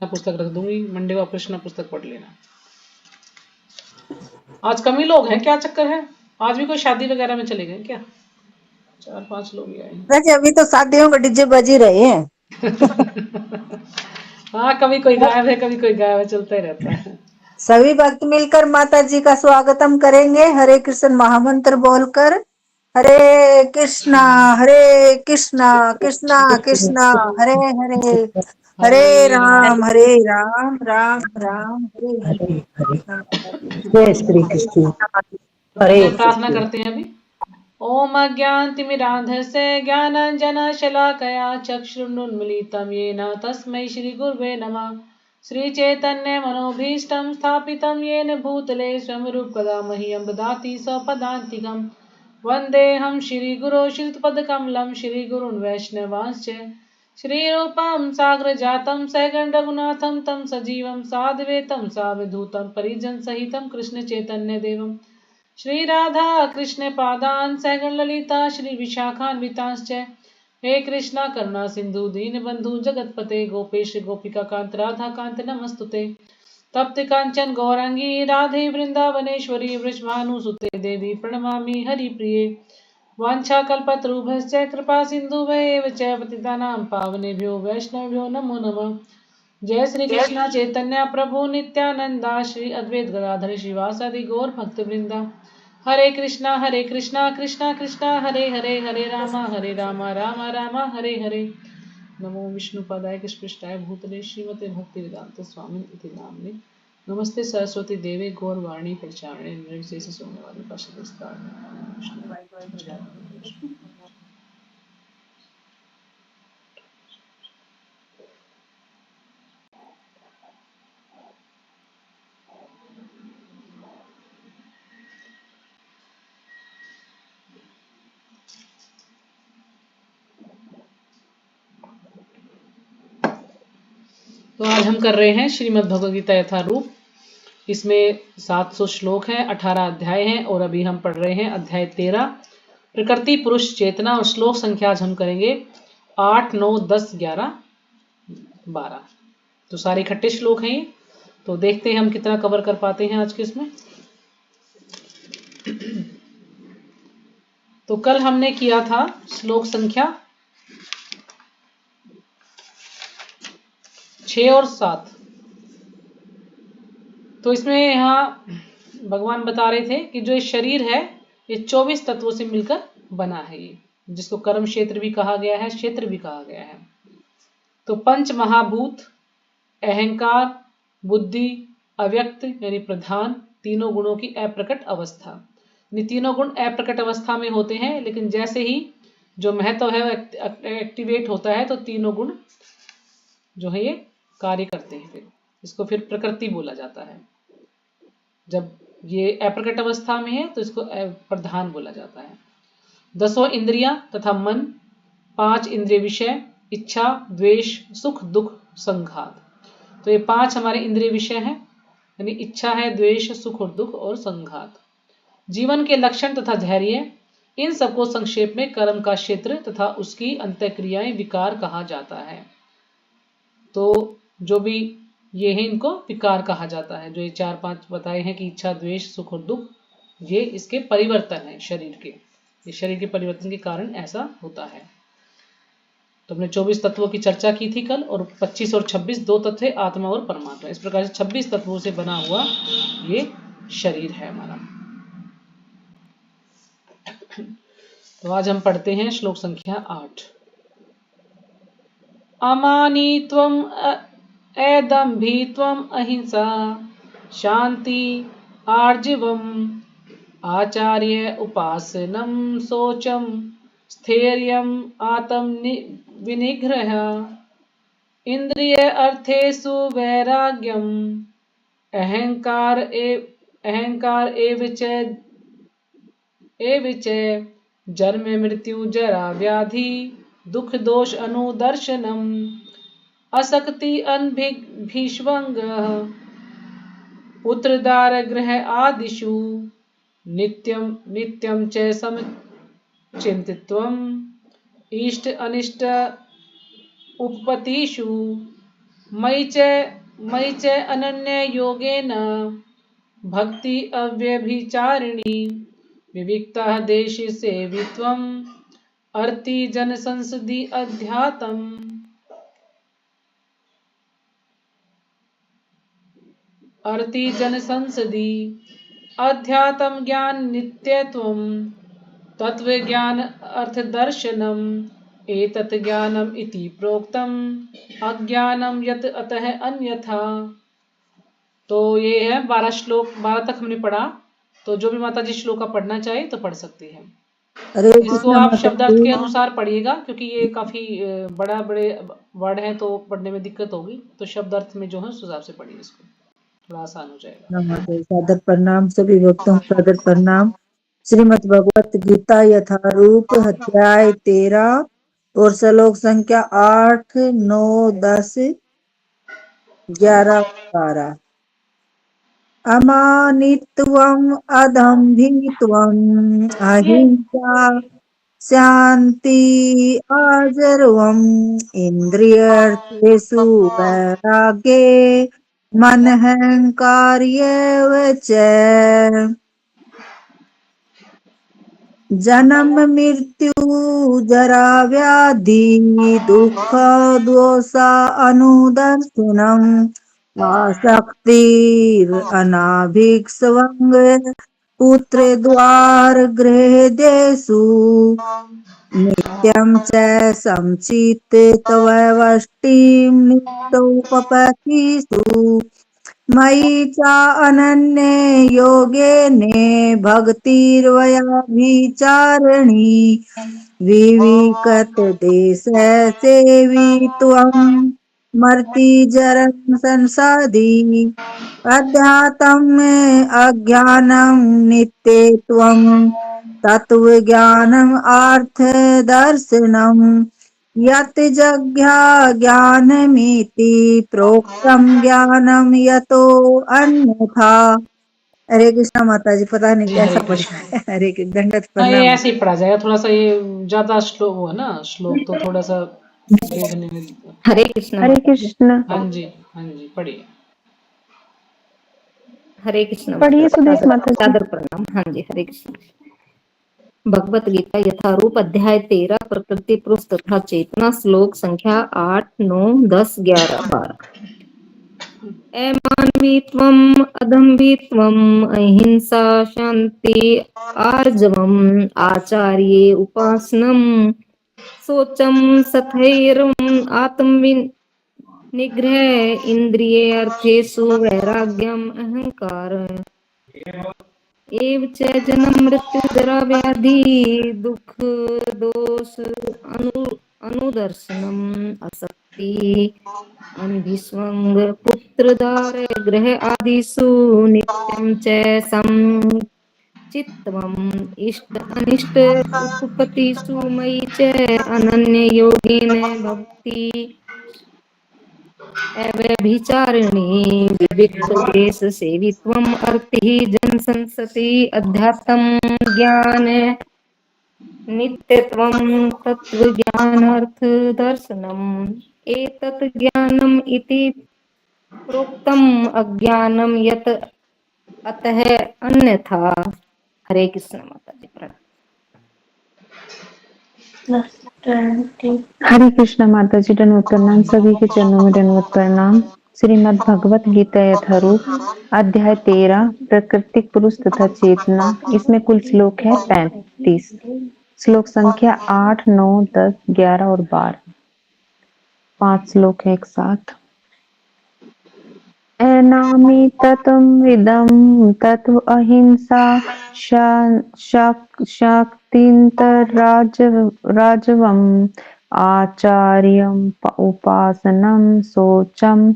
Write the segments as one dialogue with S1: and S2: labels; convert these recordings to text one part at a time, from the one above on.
S1: मैं पुस्तक रख दूंगी, मंडे को कृष्णा पुस्तक पढ़ लेना। आज कम ही लोग हैं, क्या चक्कर है? आज भी कोई शादी वगैरह में चले गए क्या? 4-5 लोग ही आए हैं।
S2: वैसे अभी तो शादियों के डीजे बज ही रहे हैं।
S1: हाँ, कभी कोई गायब है, कभी कोई गायब है, चलता ही रहता है।
S2: सभी भक्त मिलकर माता जी का स्वागतम करेंगे, हरे कृष्ण महामंत्र बोलकर। हरे कृष्णा कृष्णा कृष्णा हरे हरे,
S1: हरे राम।
S2: हरे राम राम राम हरे हरे। जय श्री कृष्ण। हरे
S1: चलिए प्रार्थना
S2: कृष्ण।
S1: करते हैं अभी। ओम अज्ञानतिमिरान्धस्य ज्ञानाञ्जनशलाकया चक्षुरुन्मीलितं येन तस्मै श्रीगुरवे नमः। श्रीचैतन्यमनोभीष्टं स्थापितं येन भूतले स्वयंरूपकदा मह्यं ददाति स्वपदान्तिकं। वन्देऽहं श्रीगुरो श्रीयुतपदकमलं श्रीगुरून् वैष्णवांश्च श्रीरूपं साग्रजातं सहगण रघुनाथं तं सजीवं साद्वैतं सावधूतं परिजनसहितं कृष्णचैतन्यदेवम् श्री राधा कृष्ण पादान सहगण ललिता श्री विशाखान्वितांश्च हे कृष्णा करुणा सिंधु दीन बंधु जगतपते गोपेश गोपिका कांत राधा कांत नमस्तुते। तप्त कांचन गौरांगी राधे वृंदावनेश्वरी वृषभानुसुते देवी प्रणमामि हरिप्रिये। वाञ्छाकल्पतरुभ्यश्च कृपा सिन्धुभ्येव च पतितानां पावनेभ्यो वैष्णवेभ्यो नमो नमः। जय श्री कृष्ण चैतन्य प्रभु नित्यानंदा श्री अद्वैत गदाधर शिवासादि गौर भक्त वृंदा। हरे कृष्णा कृष्णा कृष्णा हरे हरे, हरे राम राम राम हरे हरे। नमो विष्णुपदाय कृष्णपृष्ठाय भूतले श्रीमते भक्ति वेदांत स्वामी इति नाम्ने। नमस्ते सरस्वती देवे गौरवाणी प्रचारणे निर्विशेष शून्यवादी पाशविस्तार। तो आज हम कर रहे हैं श्रीमद् भगवद गीता यथारूप। इसमें 700 श्लोक हैं, 18 अध्याय हैं और अभी हम पढ़ रहे हैं अध्याय 13 प्रकृति पुरुष चेतना। और श्लोक संख्या आज हम करेंगे 8, 9, 10, 11, 12। तो सारे इकट्ठे श्लोक हैं ये। तो देखते हैं हम कितना कवर कर पाते हैं आज के इसमें। तो कल हमने किया था श्लोक संख्या 6 और 7। तो इसमें यहाँ भगवान बता रहे थे कि जो ये शरीर है ये 24 तत्वों से मिलकर बना है, ये जिसको कर्म क्षेत्र भी कहा गया है, क्षेत्र भी कहा गया है। तो पंच महाभूत, अहंकार, बुद्धि, अव्यक्त यानी प्रधान, तीनों गुणों की अप्रकट अवस्था। ये तीनों गुण अप्रकट अवस्था में होते हैं, लेकिन जैसे ही जो महत्व है वो एक्टिवेट होता है तो तीनों गुण जो है ये कार्य करते हैं। फिर इसको फिर प्रकृति बोला जाता है। जब ये अप्रकट अवस्था में है तो इसको प्रधान बोला जाता है। 10 इंद्रियां तथा मन, 5 इंद्रिय विषय, इच्छा, द्वेष, सुख, दुख, संघात। तो ये 5 हमारे इंद्रिय विषय हैं, यानी इच्छा है, द्वेष, सुख और दुख और संघात। जीवन के लक्षण तथा धैर्य, इन सबको संक्षेप में कर्म का क्षेत्र तथा उसकी अंतःक्रियाएं विकार कहा जाता है। तो जो भी ये है इनको विकार कहा जाता है। जो ये 4-5 बताए हैं कि इच्छा, द्वेष, सुख और दुख, ये इसके परिवर्तन है शरीर के। ये शरीर के परिवर्तन के कारण ऐसा होता है। तो हमने 24 तत्वों की चर्चा की थी कल, और 25 और 26 दो तत्व है, आत्मा और परमात्मा। इस प्रकार से 26 तत्वों से बना हुआ ये शरीर है हमारा। तो आज हम पढ़ते हैं श्लोक संख्या 8। अमानित्वम् अदम्भित्वम् अहिंसा शांति आर्जवम् आचार्य उपासनं शौचं स्थैर्यम् आत्म विनिग्रह इंद्रिय अर्थेषु वैराग्यम् अहंकार एव च जन्म मृत्यु जरा व्याधि दुख दोष अनुदर्शनम् असक्ति अनभिष्वंग पुत्रदारगृह आदिषु नित्यं नित्यं च समचिंतित्वम् इष्ट अनिष्ट उपपत्तिषु मयि च अनन्य योगेन भक्ति अव्यभिचारिणी विविक्तः देश सेवित्वम् अर्ति जन संसदि अध्यात्म। अर्ति जन संसदि अध्यात्म ज्ञान नित्यत्वम तत्व ज्ञान अर्थ दर्शनम एतत् ज्ञानम इति प्रोक्तम अज्ञानम यत अतः अन्यथा। तो ये है 12 श्लोक, 12 तक हमने पढ़ा। तो जो भी माता जी श्लोक का पढ़ना चाहे तो पढ़ सकती है।
S2: हरे
S1: इसको
S2: कृष्ण
S1: आप
S2: माता
S1: शब्दार्थ के
S2: जी।
S1: अनुसार पढ़िएगा, क्योंकि ये काफी बड़े वर्ड हैं तो पढ़ने में दिक्कत होगी। तो शब्दार्थ में जो है उस हिसाब से पढ़िए, इसको थोड़ा आसान हो जाएगा।
S2: नमस्ते, सादर प्रणाम सभी भक्तों को, सादर प्रणाम। श्रीमद् भगवत गीता यथारूप अध्याय 13 और श्लोक संख्या 8, 9, 10, 11, 12। अमानित्वम् अदम्भित्वम् अहिंसा शांति आर्जवम् इन्द्रियार्थेषु वैराग्ये मनहंकार्येव च। जन्म मृत्यु जरा व्याधि दुख दोषा अनुदर्शनम् आसक्तिर् अनाभिस्वंग पुत्र द्वार गृहेषु नित्यं च संचित्तवष्टिं नित्यमुपपत्तिषु मयि च अनन्ये योगेन भक्तिर्व्यभिचारिणी विविक्त देश सेवित्वम् मर्तिजरन् संसादि अध्यात्म अज्ञानं नित्यत्वम् तत्वज्ञानम् अर्थ दर्शनम् यत् जग्या ज्ञानमिति प्रोक्तम् ज्ञानम् यतो अन्यथा। हरे कृष्णा माता जी, पता नहीं
S1: जी
S2: कैसा
S1: हरे
S2: पढ़ा
S1: कृष्ण।
S2: है। हरे कृष्ण, दंडवत
S1: हाँ, ये
S2: प्रणाम।
S1: ऐसे ही पढ़ा जाएगा। थोड़ा सा ये ज्यादा श्लोक हुआ ना, श्लोक तो थोड़ा सा देखने में।
S3: हरे कृष्ण
S4: हरे
S3: माता जी।
S4: कृष्ण।
S1: हाँ जी, हाँ जी, पढ़िए।
S3: हरे कृष्ण माता
S4: पढ़िए
S3: जी।
S4: सुदेश माता जी।
S3: सादर प्रणाम। हाँ जी, हरे कृष्ण। भगवत गीता यथारूप अध्याय 13 प्रकृति पुरुष तथा चेतना श्लोक संख्या 8, 9, 10, 11, 12। अमानवीत्वम् अदम्भित्वम् अहिंसा शांति आर्जवम् आचार्ये उपासनम् शौचम् सथैर्यम् निग्रह इंद्रिये अर्थेषु वैराग्यम् अहंकार एव च जन्म मृत्यु जरा व्याधि दुख दोष अनुदर्शनम् असक्ति अनभिस्वंग पुत्रदार गृह आदिषु नित्यं च समचित्तवम् इष्ट अनिष्ट उपपत्तिषु मयि च अनन्य योगेन भक्ति अव्यभिचारिणी विविक्त देश सेवित्वम् अर्तिः जन संसति अध्यात्म ज्ञान नित्यत्वम् तत्त्वज्ञानार्थ दर्शनम् एतत् ज्ञानम् इति प्रोक्तम् अज्ञानम् यत् अतः अन्यथा। हरे कृष्ण माता जी। प्रणाम।
S4: हरे कृष्ण माता जी, दंडवत प्रणाम। सभी के चरणों में दंडवत प्रणाम। श्रीमद् भगवत गीता यथारूप अध्याय 13 प्राकृतिक पुरुष तथा चेतना। इसमें कुल श्लोक है 35। श्लोक संख्या 8, 9, 10, 11 और 12। 5 श्लोक है एक साथ। एनामि तत्त्वमिदं तत्त्व अहिंसा शाक्तिन्तराजवम् आचार्यम् उपासनं शौचं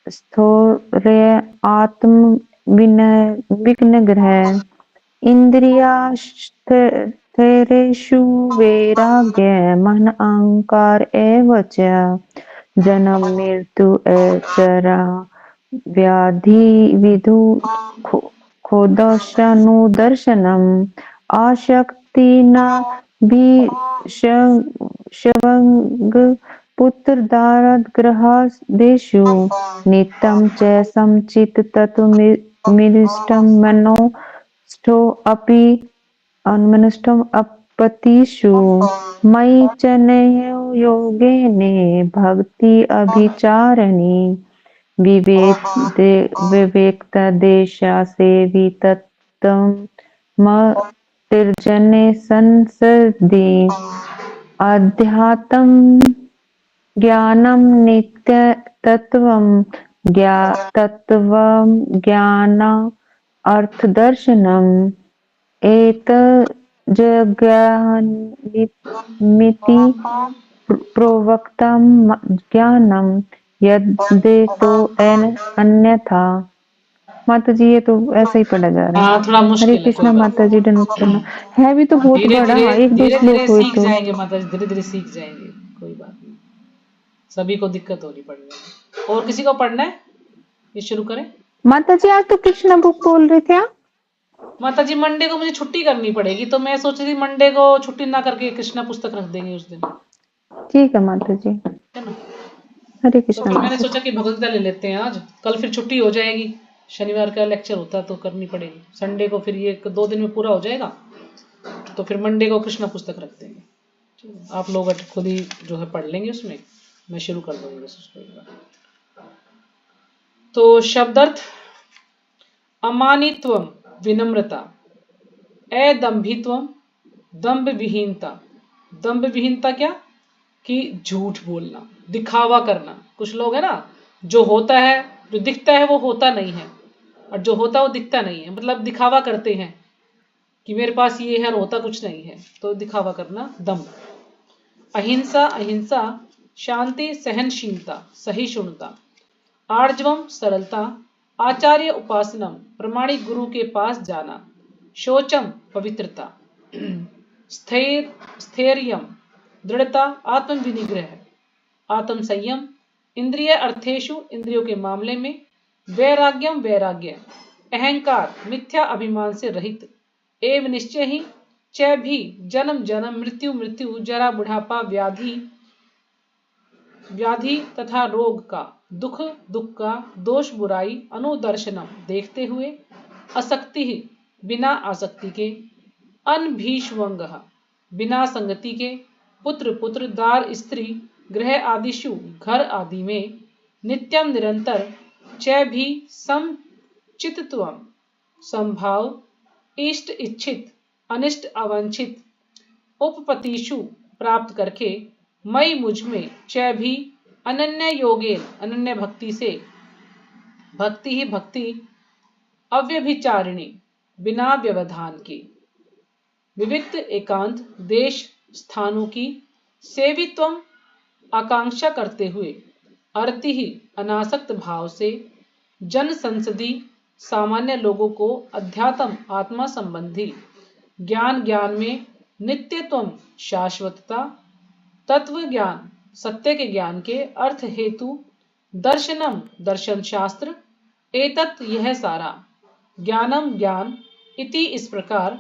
S4: स्थौर्य आत्मविनिग्रह इन्द्रियार्थेषु वैराग्य मन अहंकार एव च जन्म मृत्यु जरा व्याधि विधु खोदशानुदर्शनम् आशक्ति न भीषवंग पुत्रदारगृहादेषु नित्यं च समचित तत्त्वमिष्टं मनोष्टोऽपि अपतिषु मयि च योगेने भक्ति अभिचारिणी विवेक्तदेशा सेवितत्तमतिर्जने संसदि अध्यात्म ज्ञानं नित्यतत्त्वं ज्ञानार्थदर्शनम् एतज्ज्ञानमिति प्रोक्तं ज्ञानं यद्यतो अन्यथा। माता जी ये तो ऐसा ही पढ़ा जा रहा है।
S1: हाँ, थोड़ा
S4: हरे
S1: मुश्किल है,
S4: कृष्णा
S1: कोई बात
S4: माता जी दंडवत प्रणाम। है भी तो
S1: नहीं।
S4: बहुत
S1: धीरे
S4: बड़ा,
S1: धीरे
S4: एक दो
S1: धीरे
S4: श्लोक
S1: धीरे
S4: हुए
S1: सीख
S4: तो।
S1: जाएंगे माता जी, धीरे धीरे सीख जाएंगे, कोई बात नहीं। सभी को दिक्कत होगी पढ़ने में। और किसी को पढ़ना है? ये शुरू करें।
S4: माता जी आज तो कृष्णा बुक बोल रहे थे आप।
S1: माता जी मंडे को मुझे छुट्टी करनी पड़ेगी, तो मैं सोच रही थी मंडे को छुट्टी ना करके कृष्णा पुस्तक रख देंगे उस दिन,
S4: ठीक है माता जी,
S1: है ना।
S4: हरे
S1: तो
S4: कृष्णा
S1: फिर मैंने
S4: माता जी।
S1: सोचा कि भगवद गीता ले लेते हैं आज, कल फिर छुट्टी हो जाएगी, शनिवार का लेक्चर होता तो करनी पड़ेगी, संडे को फिर ये 2 दिन में पूरा हो जाएगा, तो फिर मंडे को कृष्णा पुस्तक रख देंगे। ठीक है? आप लोग खुद ही जो है पढ़ लेंगे, उसमें मैं शुरू कर दूंगी बस उसको एक बार। तो शब्दार्थ: अमानित्वम विनम्रता, अदम्भित्वम दम्भ विहीनता। दम्भ विहीनता क्या कि झूठ बोलना, दिखावा करना। कुछ लोग है ना, जो होता है, जो दिखता है वो होता नहीं है, और जो होता है वो दिखता नहीं है, मतलब दिखावा करते हैं कि मेरे पास ये है और होता कुछ नहीं है, तो दिखावा करना दम्भ। अहिंसा, अहिंसा शांति सहनशीलता सहिष्णुता। आर्जवम सरलता, आचार्य उपासनम प्रमाणिक गुरु के पास जाना। शोचम पवित्रता, स्थैर्यम दृढ़ता आत्म विनिग्रह। आत्म संयम इंद्रिय अर्थेषु इंद्रियों के मामले में। वैराग्यम वैराग्य अहंकार मिथ्या अभिमान से रहित। एव निश्चय ही च भी जन्म जन्म मृत्यु मृत्यु जरा बुढ़ापा व्याधि व्याधि तथा रोग का, दुख दुख का, दोष बुराई अनुदर्शनम देखते हुए। असक्ति बिना आसक्ति के। अनभीष्वंग बिना संगति के। पुत्र पुत्र दार स्त्री गृह आदिषु घर आदि में। नित्यम निरंतर च भी समचित्तत्वम संभाव इष्ट इच्छित अनिष्ट अवांछित उपपतिषु प्राप्त करके। मई मुझ में च भी अनन्य योगेन अनन्य भक्ति से। भक्ति ही भक्ति अव्यभिचारिणी बिना व्यवधान की। विविक्त एकांत देश स्थानों की सेवित्वम आकांक्षा करते हुए। अर्ति ही अनासक्त भाव से। जन संसदी सामान्य लोगों को अध्यात्म आत्मा संबंधी ज्ञान ज्ञान में नित्यत्वम शाश्वतता। तत्व ज्ञान सत्य के ज्ञान के अर्थ हेतु। दर्शनम दर्शन शास्त्र। एतत् यह सारा। ज्ञानम ज्ञान इति इस प्रकार।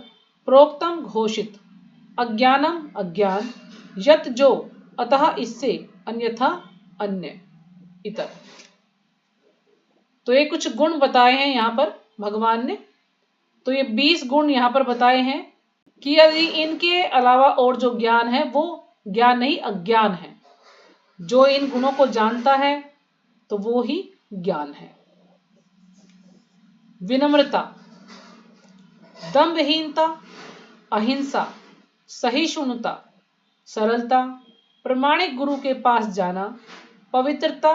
S1: प्रोक्तम घोषित। अज्ञानम अज्ञान यत जो अतः इससे अन्यथा अन्य इतर। तो ये कुछ गुण बताए हैं यहाँ पर भगवान ने। तो ये 20 गुण यहाँ पर बताए हैं कि यदि इनके अलावा और जो ज्ञान है वो ज्ञान नहीं अज्ञान है। जो इन गुणों को जानता है तो वो ही ज्ञान है। विनम्रता, दंभहीनता, अहिंसा, सहिष्णुता, सरलता, प्रमाणिक गुरु के पास जाना, पवित्रता,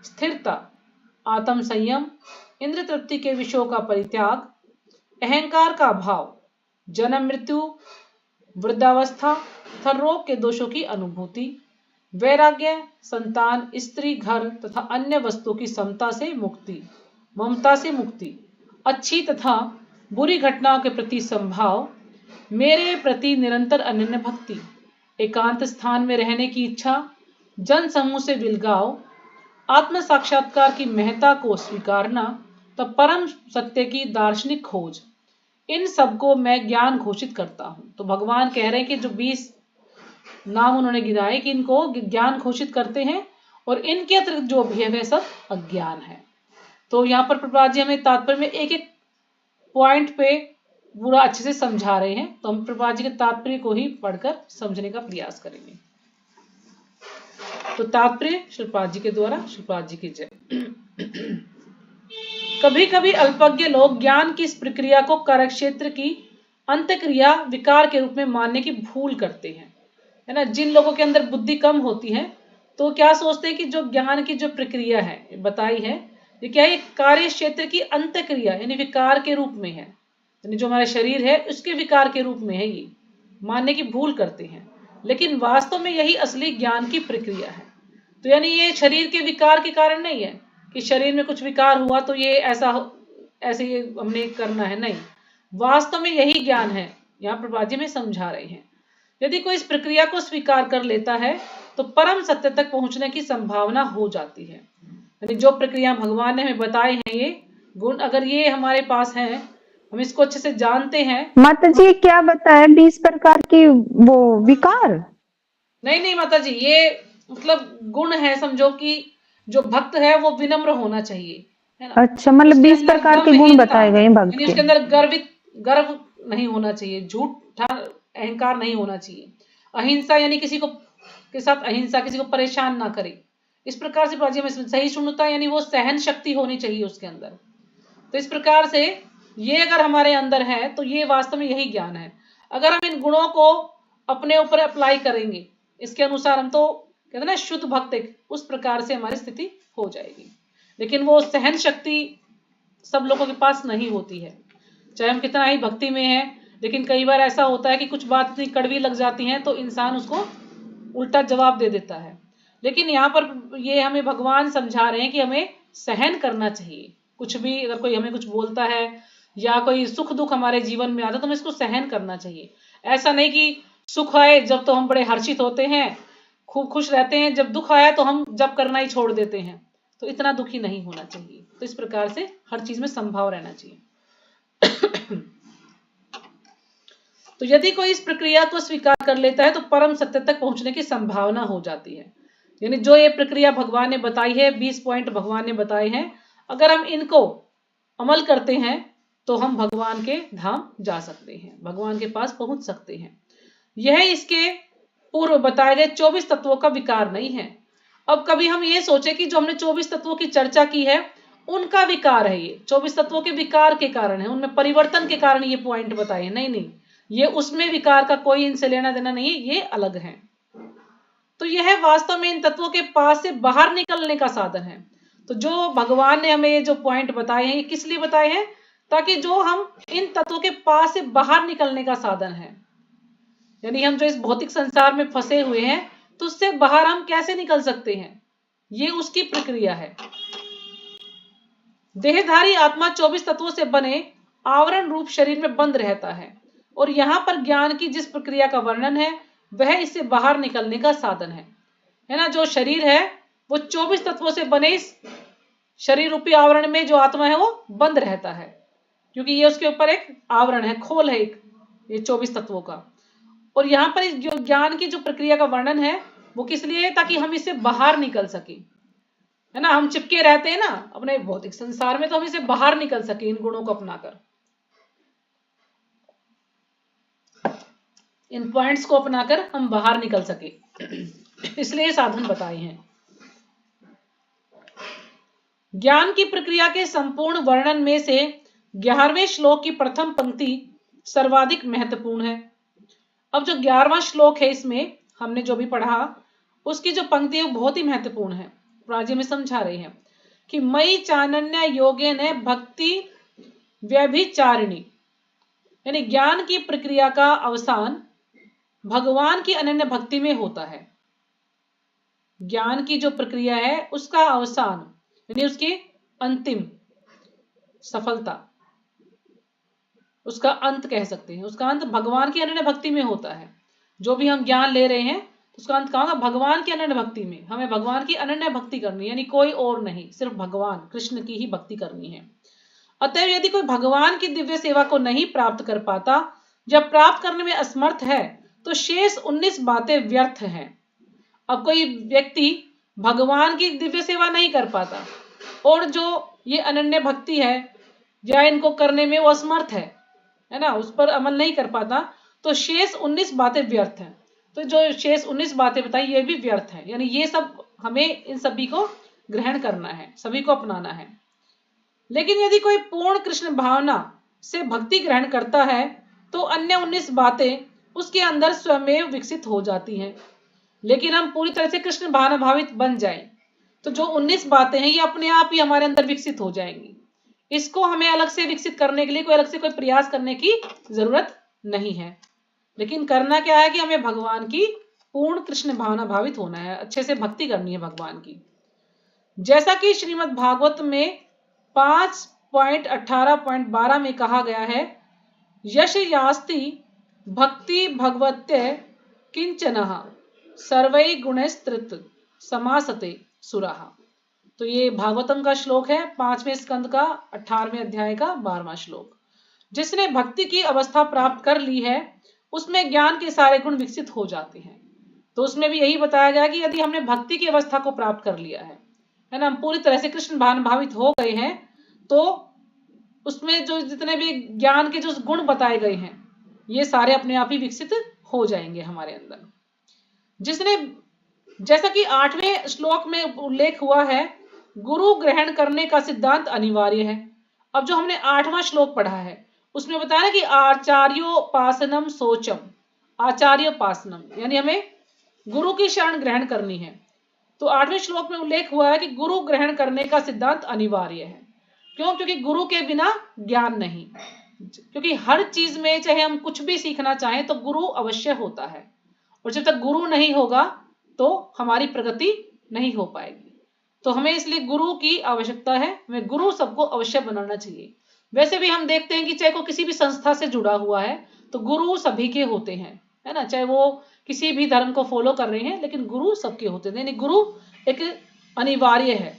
S1: स्थिरता, आत्म संयम, इंद्र तृप्ति के विषयों का परित्याग, अहंकार का अभाव, जन्म मृत्यु वृद्धावस्था तथा रोग के दोषों की अनुभूति, वैराग्य, संतान, स्त्री, घर तथा अन्य वस्तुओं की समता से मुक्ति, ममता से मुक्ति, अच्छी तथा बुरी घटनाओं के प्रति संभाव, मेरे प्रति निरंतर अनन्य भक्ति, एकांत स्थान में रहने की इच्छा, जन समूह से विलगाव, आत्म साक्षात्कार की महत्ता को स्वीकारना, तब परम सत्य की दार्शनिक खोज। इन सबको मैं ज्ञान घोषित करता हूं। तो भगवान कह रहे हैं कि जो 20 नाम उन्होंने गिनाए कि इनको ज्ञान घोषित करते हैं और इनके अतिरिक्त जो भी है वह सब अज्ञान है। तो यहाँ पर प्रभुपाद जी हमें तात्पर्य में एक एक पॉइंट पे पूरा अच्छे से समझा रहे हैं, तो हम प्रभुपाद जी के तात्पर्य को ही पढ़कर समझने का प्रयास करेंगे। तो तात्पर्य श्रीपाद जी के द्वारा, श्रीपाद जी की जय। कभी कभी अल्पज्ञ लोग ज्ञान की इस प्रक्रिया को कार्यक्षेत्र की अंतक्रिया विकार के रूप में मानने की भूल करते हैं, है ना। जिन लोगों के अंदर बुद्धि कम होती है तो क्या सोचते हैं कि जो ज्ञान की जो प्रक्रिया है बताई है ये क्या है, कार्य क्षेत्र की अंतक्रिया यानी विकार के रूप में है, यानी जो हमारा शरीर है उसके विकार के रूप में है, ये मानने की भूल करते हैं। लेकिन वास्तव में यही असली ज्ञान की प्रक्रिया है। तो यानी ये शरीर के विकार के कारण नहीं है कि शरीर में कुछ विकार हुआ तो ये ऐसे ये हमने करना है, नहीं, वास्तव में यही ज्ञान है। यहाँ प्रभुपाद जी में समझा रहे हैं, यदि कोई इस प्रक्रिया को स्वीकार कर लेता है तो परम सत्य तक पहुंचने की संभावना हो जाती है। यानी जो प्रक्रिया भगवान ने हमें बताए हैं, ये गुण अगर ये हमारे पास हैं, हम इसको अच्छे से जानते हैं।
S4: माता जी क्या बताया 20 प्रकार की वो विकार?
S1: नहीं माता जी, ये मतलब गुण है, समझो कि जो भक्त है वो विनम्र होना चाहिए, है ना।
S4: अच्छा, मतलब 20 प्रकार के गुण बताए गए भक्त
S1: यानी
S4: के।
S1: उसके अंदर गर्व नहीं होना चाहिए, झूठा अहंकार नहीं होना चाहिए, अहिंसा यानी किसी को के साथ अहिंसा, किसी को परेशान ना करे, इस प्रकार से प्राची में सही शून्यता यानी वो सहन शक्ति होनी चाहिए उसके अंदर। तो इस प्रकार से ये अगर हमारे अंदर है तो ये वास्तव में यही ज्ञान है। अगर हम इन गुणों को अपने ऊपर अप्लाई करेंगे, इसके अनुसार हम तो कहते हैं ना शुद्ध भक्त, उस प्रकार से हमारी स्थिति हो जाएगी। लेकिन वो सहन शक्ति सब लोगों के पास नहीं होती है, चाहे हम कितना ही भक्ति में है, लेकिन कई बार ऐसा होता है कि कुछ बात इतनी कड़वी लग जाती है तो इंसान उसको उल्टा जवाब दे देता है। लेकिन यहाँ पर ये हमें भगवान समझा रहे हैं कि हमें सहन करना चाहिए। कुछ भी अगर कोई हमें कुछ बोलता है या कोई सुख दुख हमारे जीवन में आता है तो हमें इसको सहन करना चाहिए। ऐसा नहीं कि सुख आए जब तो हम बड़े हर्षित होते हैं, खूब खुश रहते हैं, जब दुख आया तो हम जब करना ही छोड़ देते हैं, तो इतना दुखी नहीं होना चाहिए। तो इस प्रकार से हर चीज में संभाव रहना चाहिए। तो यदि कोई इस प्रक्रिया को स्वीकार कर लेता है तो परम सत्य तक पहुंचने की संभावना हो जाती है। यानी जो ये प्रक्रिया भगवान ने बताई है, 20 पॉइंट भगवान ने बताए हैं, अगर हम इनको अमल करते हैं तो हम भगवान के धाम जा सकते हैं, भगवान के पास पहुंच सकते हैं। यह इसके पूर्व बताए गए 24 तत्वों का विकार नहीं है। अब कभी हम ये सोचे कि जो हमने 24 तत्वों की चर्चा की है उनका विकार है, ये 24 तत्वों के विकार के कारण है, उनमें परिवर्तन के कारण ये पॉइंट बताए हैं। नहीं, ये उसमें विकार का कोई इनसे लेना देना नहीं है, ये अलग है। तो यह वास्तव में इन तत्वों के पास से बाहर निकलने का साधन है। तो जो भगवान ने हमें ये जो पॉइंट बताए हैं, ये किस लिए बताए हैं? ताकि जो हम इन तत्वों के पास से बाहर निकलने का साधन है। यानी हम जो इस भौतिक संसार में फंसे हुए हैं तो उससे बाहर हम कैसे निकल सकते हैं, ये उसकी प्रक्रिया है। देहधारी आत्मा 24 तत्वों से बने आवरण रूप शरीर में बंद रहता है, और यहां पर ज्ञान की जिस प्रक्रिया का वर्णन है वह इससे बाहर निकलने का साधन है ना। जो शरीर है वो 24 तत्वों से बने इस शरीर रूपी आवरण में जो आत्मा है वो बंद रहता है, क्योंकि ये उसके ऊपर एक आवरण है, खोल है एक, ये 24 तत्वों का। और यहाँ पर जो ज्ञान की जो प्रक्रिया का वर्णन है वो किस लिए है? ताकि हम इससे बाहर निकल सके, है ना। हम चिपके रहते हैं ना अपने भौतिक संसार में, तो हम इससे बाहर निकल सके इन गुणों को अपनाकर, इन पॉइंट्स को अपनाकर हम बाहर निकल सके, इसलिए साधन बताए हैं। ज्ञान की प्रक्रिया के संपूर्ण वर्णन में से 11वें श्लोक की प्रथम पंक्ति सर्वाधिक महत्वपूर्ण है। अब जो 11वां श्लोक है इसमें हमने जो भी पढ़ा उसकी जो पंक्ति है वो बहुत ही महत्वपूर्ण है। प्राजी में समझा रहे हैं कि मई चानन्य योगेन भक्ति व्यभिचारिणी, यानी ज्ञान की प्रक्रिया का अवसान भगवान की अनन्य भक्ति में होता है। ज्ञान की जो प्रक्रिया है उसका अवसान यानी उसकी अंतिम सफलता, उसका अंत कह सकते हैं, उसका अंत भगवान की अनन्य भक्ति में होता है। जो भी हम ज्ञान ले रहे हैं उसका अंत कहाँ होगा? भगवान की अनन्य भक्ति में। हमें भगवान की अनन्य भक्ति करनी है, यानी कोई और नहीं, सिर्फ भगवान कृष्ण की ही भक्ति करनी है। अतएव यदि कोई भगवान की दिव्य सेवा को नहीं प्राप्त कर पाता या प्राप्त करने में असमर्थ है तो शेष 19 बातें व्यर्थ हैं। अब कोई व्यक्ति भगवान की दिव्य सेवा नहीं कर पाता और जो ये अनन्य भक्ति है या इनको करने में वो असमर्थ है ना, उस पर अमल नहीं कर पाता, तो शेष 19 बातें व्यर्थ हैं। तो जो शेष 19 बातें बताई ये भी व्यर्थ है, यानी ये सब हमें इन सभी को ग्रहण करना है, सभी को अपनाना है। लेकिन यदि कोई पूर्ण कृष्ण भावना से भक्ति ग्रहण करता है तो अन्य 19 बातें उसके अंदर स्वयं विकसित हो जाती हैं। लेकिन हम पूरी तरह से कृष्ण भावना भावित बन जाएं तो जो 19 बातें हैं ये अपने आप ही हमारे अंदर विकसित हो जाएंगी। इसको हमें अलग से विकसित करने के लिए कोई अलग से कोई प्रयास करने की जरूरत नहीं है। लेकिन करना क्या है कि हमें भगवान की पूर्ण कृष्ण भावना भावित होना है, अच्छे से भक्ति करनी है भगवान की। जैसा कि श्रीमद् भागवत में 5.18.12 में कहा गया है, यश यास्ति भक्ति भगवत्य किंचनः सर्वै गुणैस्तृत समासते सुराः। तो ये भागवतम का श्लोक है, 5वें स्कंद का 18वें अध्याय का 12वां श्लोक। जिसने भक्ति की अवस्था प्राप्त कर ली है उसमें ज्ञान के सारे गुण विकसित हो जाते हैं। तो उसमें भी यही बताया गया कि यदि हमने भक्ति की अवस्था को प्राप्त कर लिया है ना, हम पूरी तरह से कृष्ण भावित हो गए हैं, तो उसमें जो जितने भी ज्ञान के जो गुण बताए गए हैं ये सारे अपने आप ही विकसित हो जाएंगे हमारे अंदर। जिसने, जैसा कि 8वें श्लोक में उल्लेख हुआ है, गुरु ग्रहण करने का सिद्धांत अनिवार्य है। अब जो हमने 8वां श्लोक पढ़ा है उसमें बताया ना कि आचार्योपासनम सोचम, आचार्योपासनम यानी हमें गुरु की शरण ग्रहण करनी है। तो 8वें श्लोक में उल्लेख हुआ है कि गुरु ग्रहण करने का सिद्धांत अनिवार्य है। क्यों? क्योंकि गुरु के बिना ज्ञान नहीं। क्योंकि हर चीज में चाहे हम कुछ भी सीखना चाहें तो गुरु अवश्य होता है, और जब तक गुरु नहीं होगा तो हमारी प्रगति नहीं हो पाएगी। तो हमें इसलिए गुरु की आवश्यकता है, हमें गुरु सबको अवश्य बनाना चाहिए। वैसे भी हम देखते हैं कि चाहे को किसी भी संस्था से जुड़ा हुआ है तो गुरु सभी के होते हैं, है ना, चाहे वो किसी भी धर्म को फॉलो कर रहे हैं, लेकिन गुरु सबके होते हैं। यानी गुरु एक अनिवार्य है,